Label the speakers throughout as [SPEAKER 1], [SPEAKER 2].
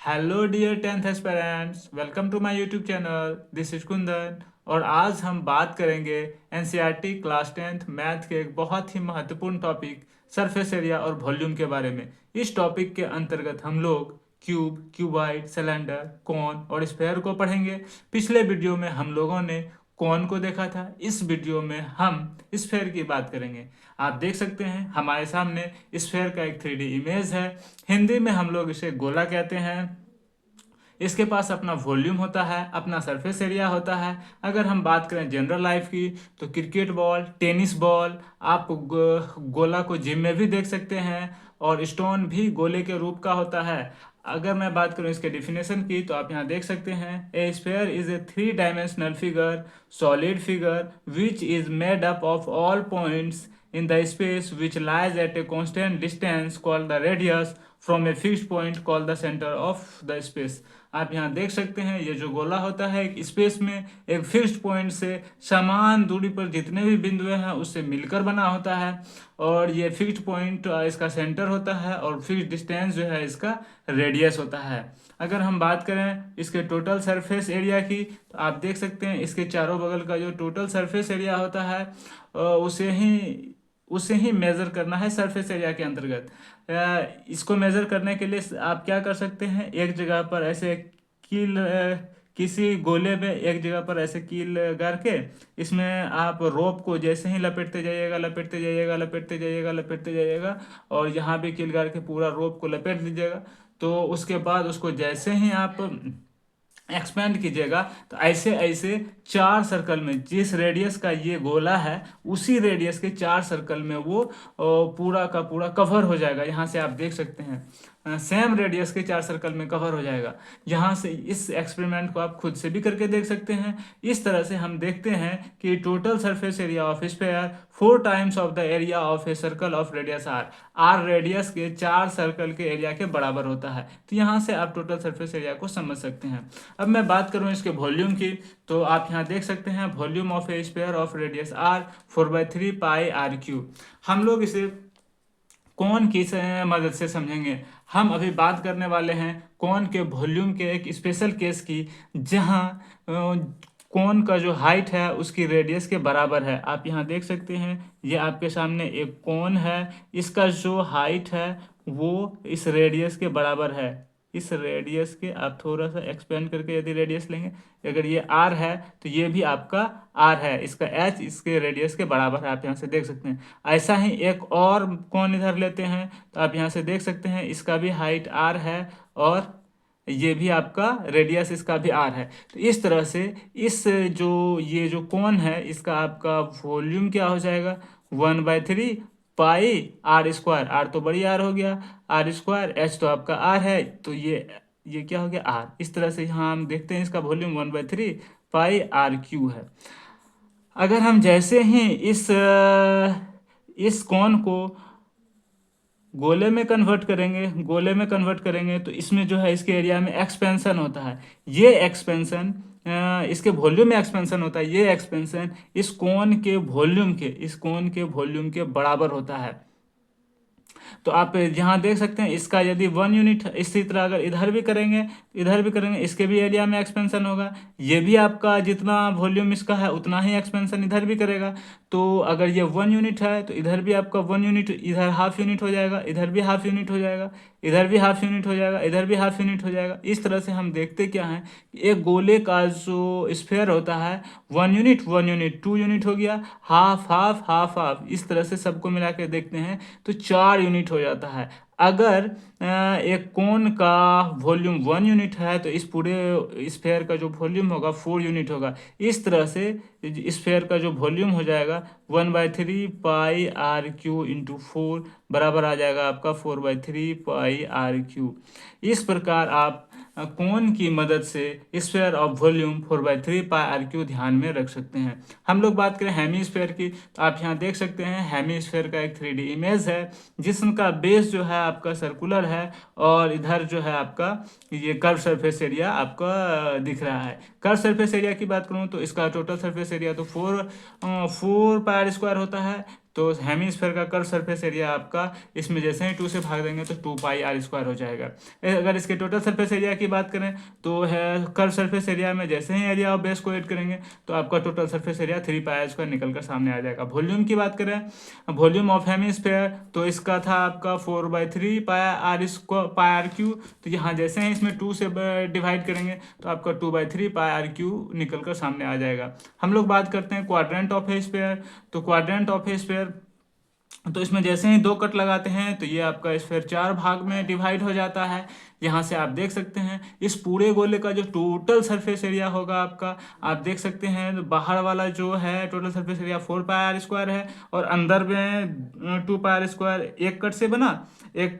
[SPEAKER 1] Hello dear tenth aspirants, welcome to my YouTube channel. This is Kundan और आज हम बात करेंगे एनसीईआरटी क्लास टेंथ मैथ के एक बहुत ही महत्वपूर्ण टॉपिक सरफेस एरिया और वॉल्यूम के बारे में। इस टॉपिक के अंतर्गत हम लोग क्यूब, क्यूबाइड, सिलेंडर, कोन और स्फेयर को पढ़ेंगे। पिछले वीडियो में हम लोगों ने कोन को देखा था। इस वीडियो में हम स्फेयर की बात करेंगे। आप देख सकते हैं हमारे सामने स्फेयर का एक 3D इमेज है। हिंदी में हम लोग इसे गोला कहते हैं। इसके पास अपना वॉल्यूम होता है, अपना सरफेस एरिया होता है। अगर हम बात करें जनरल लाइफ की तो क्रिकेट बॉल, टेनिस बॉल, आप गोला को जिम में भी देख सकते हैं और स्टोन भी गोले के रूप का होता है। अगर मैं बात करूं इसके डिफिनेशन की तो आप यहाँ देख सकते हैं a sphere is a 3 dimensional figure, solid figure which is made up of all points in the space which lies at a constant distance called the radius from a fixed point called the center of the space। आप यहाँ देख सकते हैं ये जो गोला होता है एक स्पेस में एक फिक्स्ड पॉइंट से समान दूरी पर जितने भी बिंदु हैं उससे मिलकर बना होता है और ये फिक्स्ड पॉइंट इसका सेंटर होता है और फिक्स्ड डिस्टेंस जो है इसका रेडियस होता है। अगर हम बात करें इसके टोटल सरफेस एरिया की तो आप देख सकते हैं इसके चारों बगल का जो टोटल सरफेस एरिया होता है उसे ही मेज़र करना है सरफेस एरिया के अंतर्गत। इसको मेज़र करने के लिए आप क्या कर सकते हैं, एक जगह पर ऐसे कील किसी गोले में एक जगह पर ऐसे कील गाड़ के इसमें आप रोप को जैसे ही लपेटते जाइएगा लपेटते जाइएगा लपेटते जाइएगा लपेटते जाइएगा और यहाँ भी कील गाड़ के पूरा रोप को लपेट दीजिएगा। तो उसके बाद उसको जैसे ही आप एक्सपेंड कीजिएगा तो ऐसे ऐसे 4 सर्कल में जिस रेडियस का ये गोला है उसी रेडियस के 4 सर्कल में वो पूरा का पूरा कवर हो जाएगा। यहाँ से आप देख सकते हैं सेम रेडियस के 4 सर्कल में कवर हो जाएगा। यहाँ से इस एक्सपेरिमेंट को आप खुद से भी करके देख सकते हैं। इस तरह से हम देखते हैं कि total surface area of sphere 4 times of the area of a circle of radius r. R radius के 4 सर्कल के एरिया के बराबर होता है। तो यहाँ से आप टोटल सरफेस एरिया को समझ सकते हैं। अब मैं बात करूं इसके वॉल्यूम की तो आप यहाँ देख सकते हैं volume of a sphere of radius r 4/3 pi r cube. हम लोग इसे कौन की मदद से समझेंगे। हम अभी बात करने वाले हैं कौन के वॉल्यूम के एक स्पेशल केस की, जहां कौन का जो हाइट है उसकी रेडियस के बराबर है। आप यहाँ देख सकते हैं ये आपके सामने एक कौन है, इसका जो हाइट है वो इस रेडियस के बराबर है। इस रेडियस के आप थोड़ा सा एक्सपेंड करके यदि रेडियस लेंगे, अगर ये आर है तो ये भी आपका आर है, इसका एच इसके रेडियस के बराबर है। आप यहाँ से देख सकते हैं। ऐसा ही एक और कौन इधर लेते हैं तो आप यहाँ से देख सकते हैं इसका भी हाइट आर है और ये भी आपका रेडियस इसका भी आर है। तो इस तरह से इस ये जो कौन है इसका आपका वॉल्यूम क्या हो जाएगा 1/3 पाई आर स्क्वायर। आर तो बड़ी आर हो गया, आर स्क्वायर, एच तो आपका आर है, तो ये क्या हो गया आर। इस तरह से यहाँ हम देखते हैं इसका वॉल्यूम 1/3 पाई आर क्यू है। अगर हम जैसे ही इस कौन को गोले में कन्वर्ट करेंगे तो इसमें जो है इसके एरिया में एक्सपेंशन होता है। ये एक्सपेंशन इसके वॉल्यूम में एक्सपेंशन होता है। ये एक्सपेंशन इस कोन के वॉल्यूम के बराबर होता है। तो आप यहाँ देख सकते हैं इसका यदि 1 यूनिट, इसी तरह अगर इधर भी करेंगे इसके भी एरिया में एक्सपेंशन होगा। ये भी आपका जितना वॉल्यूम इसका है उतना ही एक्सपेंशन इधर भी करेगा। तो अगर ये 1 यूनिट है तो इधर भी आपका 1 यूनिट, इधर हाफ यूनिट हो जाएगा, इधर भी हाफ यूनिट हो जाएगा, इधर भी हाफ यूनिट हो जाएगा, इधर भी हाफ यूनिट हो जाएगा। इस तरह से हम देखते क्या है कि एक गोले का जो स्फेयर होता है 1 यूनिट 2 यूनिट हो गया, हाफ हाफ हाफ हाफ, इस तरह से सबको मिला के देखते हैं तो 4 यूनिट हो जाता है। अगर एक कोन का वॉल्यूम 1 यूनिट है तो इस पूरे स्फेयर का जो वॉल्यूम होगा 4 यूनिट होगा। इस तरह से स्फेयर का जो वॉल्यूम हो जाएगा 1/3 पाई आर क्यू इंटू 4 बराबर आ जाएगा आपका 4/3 पाई आर क्यू। इस प्रकार आप कोन की मदद से sphere of volume 4/3 pi r cube ध्यान में रख सकते हैं। हम लोग बात करें हेमी स्फेयर की तो आप यहाँ देख सकते हैं हेमी स्फेयर का एक 3D इमेज है जिसका बेस जो है आपका सर्कुलर है और इधर जो है आपका ये कर्व सरफेस एरिया आपका दिख रहा है। कर्व सरफेस एरिया की बात करूँ तो इसका टोटल सरफेस एरिया तो 4 पाई आर स्क्वायर होता है। तो हेमिस्फेयर का कर्व सरफेस एरिया आपका इसमें जैसे ही 2 से भाग देंगे तो 2πr² हो जाएगा। अगर इसके टोटल सरफेस एरिया की बात करें तो है कर्व सरफेस एरिया में जैसे ही एरिया ऑफ बेस को ऐड करेंगे तो आपका टोटल सरफेस एरिया 3πr² निकल कर सामने आ जाएगा। वॉल्यूम की बात करें, वॉल्यूम ऑफ हेमिस्फेयर तो इसका था आपका 4/3πr²। तो यहाँ जैसे ही इसमें 2 से डिवाइड करेंगे तो आपका 2/3πr³ निकल कर सामने आ जाएगा। हम लोग बात करते हैं क्वाड्रेंट ऑफ ए स्फेयर। तो क्वाड्रेंट ऑफ ए स्फेयर तो इसमें जैसे ही 2 कट लगाते हैं तो ये आपका स्फेयर 4 भाग में डिवाइड हो जाता है। यहाँ से आप देख सकते हैं इस पूरे गोले का जो टोटल सरफेस एरिया होगा आपका, आप देख सकते हैं तो बाहर वाला जो है टोटल सरफेस एरिया 4πr² है और अंदर में 2πr²। एक कट से बना, एक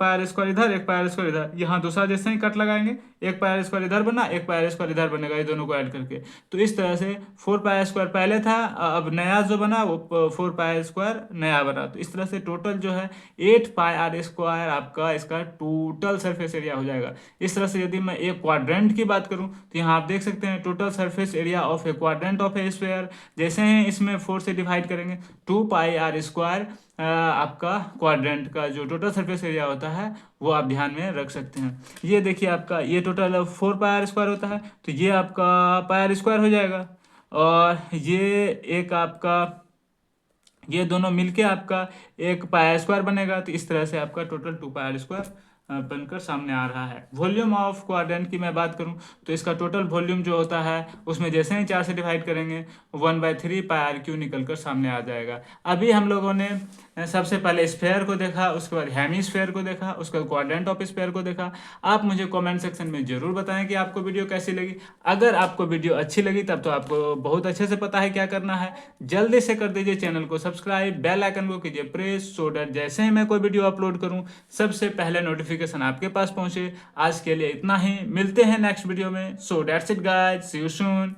[SPEAKER 1] πr² इधर, एक πr² इधर। यहाँ दूसरा जैसे ही कट लगाएंगे एक πr² इधर बना, एक πr² इधर बनेगा, ये दोनों को ऐड करके। तो इस तरह से 4πr² पहले था, अब नया जो बना वो 4πr² नया बना। तो इस तरह से टोटल जो है 8πr² आपका इसका टोटल सरफेस एरिया हो जाएगा। इस तरह से यदि मैं एक क्वाड्रेंट की बात करूं तो यहाँ आप देख सकते हैं total surface area of A quadrant of a sphere, जैसे ही इसमें 4 से डिवाइड करेंगे 2πr²। आपका क्वाड्रेंट का जो टोटल सरफेस एरिया होता है वो आप ध्यान में रख सकते हैं। ये देखिए आपका ये टोटल 4πr² होता है तो ये आपका πr² हो जाएगा और ये एक आपका ये दोनों मिलके आपका एक πr² बनेगा। तो इस तरह से आपका टोटल 2πr² बनकर सामने आ रहा है। वॉल्यूम ऑफ क्वाड्रेंट की मैं बात करूं तो इसका टोटल वॉल्यूम जो होता है उसमें जैसे ही 4 से डिवाइड करेंगे 1/3πr³ निकल कर सामने आ जाएगा। अभी हम लोगों ने सबसे पहले स्फेयर को देखा, उसके बाद हेमिस्फेयर को देखा, उसके बाद क्वाड्रेंट ऑफ स्फेयर को देखा। आप मुझे कमेंट सेक्शन में जरूर बताएं कि आपको वीडियो कैसी लगी। अगर आपको वीडियो अच्छी लगी तब तो आपको बहुत अच्छे से पता है क्या करना है। जल्दी से कर दीजिए चैनल को सब्सक्राइब, बेल आइकन को कीजिए प्रेस, सो दैट जैसे ही मैं कोई वीडियो अपलोड करूं सबसे पहले नोटिफिकेशन आपके पास पहुंचे। आज के लिए इतना ही, मिलते हैं नेक्स्ट वीडियो में। So that's it guys, see you soon.